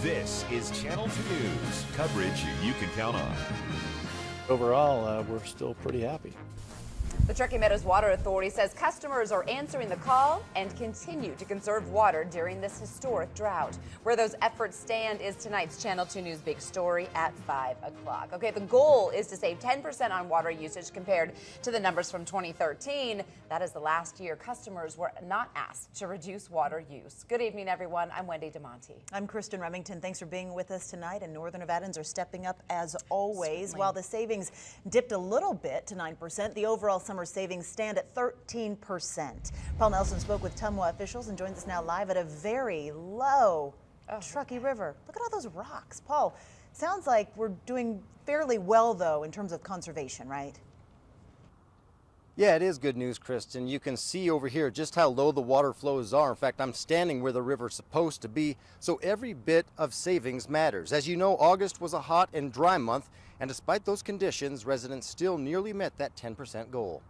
This is Channel 2 News, coverage you can count on. Overall, we're still pretty happy. The Truckee Meadows Water Authority says customers are answering the call and continue to conserve water during this historic drought. Where those efforts stand is tonight's Channel 2 News big story at 5 o'clock. Okay, the goal is to save 10% on water usage compared to the numbers from 2013. That is the last year customers were not asked to reduce water use. Good evening, everyone. I'm Wendy DeMonte. I'm Kristen Remington. Thanks for being with us tonight. And Northern Nevadans are stepping up as always. Certainly. While the savings dipped a little bit to 9%, the overall summer savings stand at 13%. Paul Nelson spoke with Tumwa officials and joins us now live at a very low Truckee River. Look at all those rocks. Paul, sounds like we're doing fairly well, though, in terms of conservation, right? Yeah, it is good news, Kristen. You can see over here just how low the water flows are. In fact, I'm standing where the river's supposed to be, so every bit of savings matters. As you know, August was a hot and dry month, and despite those conditions, residents still nearly met that 10% goal.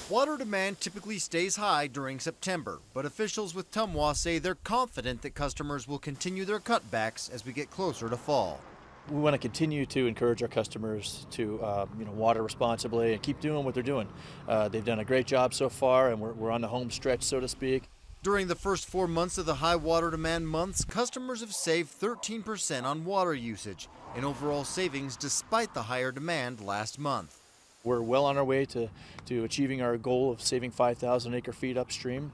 Water demand typically stays high during September, but officials with Tumwa say they're confident that customers will continue their cutbacks as we get closer to fall. We want to continue to encourage our customers to water responsibly and keep doing what they're doing. They've done a great job so far, and we're on the home stretch, so to speak. During the first 4 months of the high water demand months, customers have saved 13% on water usage in overall savings despite the higher demand last month. We're well on our way to achieving our goal of saving 5,000 acre-feet upstream.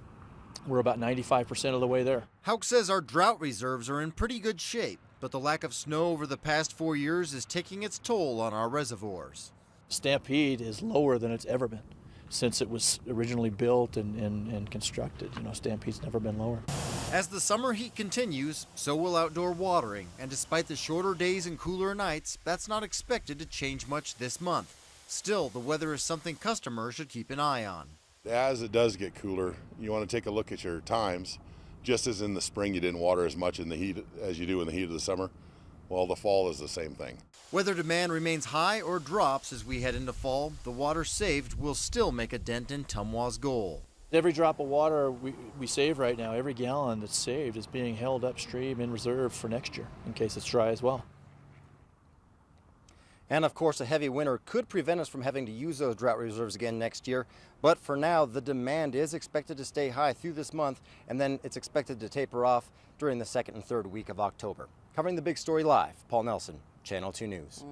We're about 95% of the way there. Hauk says our drought reserves are in pretty good shape, but the lack of snow over the past 4 years is taking its toll on our reservoirs. Stampede is lower than it's ever been since it was originally built and constructed. Stampede's never been lower. As the summer heat continues, so will outdoor watering, and despite the shorter days and cooler nights, that's not expected to change much this month. Still, the weather is something customers should keep an eye on. As it does get cooler, you want to take a look at your times. Just as in the spring you didn't water as much in the heat as you do in the heat of the summer, well, the fall is the same thing. Whether demand remains high or drops as we head into fall, the water saved will still make a dent in Tumwa's goal. Every drop of water we save right now, every gallon that's saved is being held upstream in reserve for next year in case it's dry as well. And of course, a heavy winter could prevent us from having to use those drought reserves again next year. But for now, the demand is expected to stay high through this month, and then it's expected to taper off during the second and third week of October. Covering the big story live, Paul Nelson, Channel 2 News.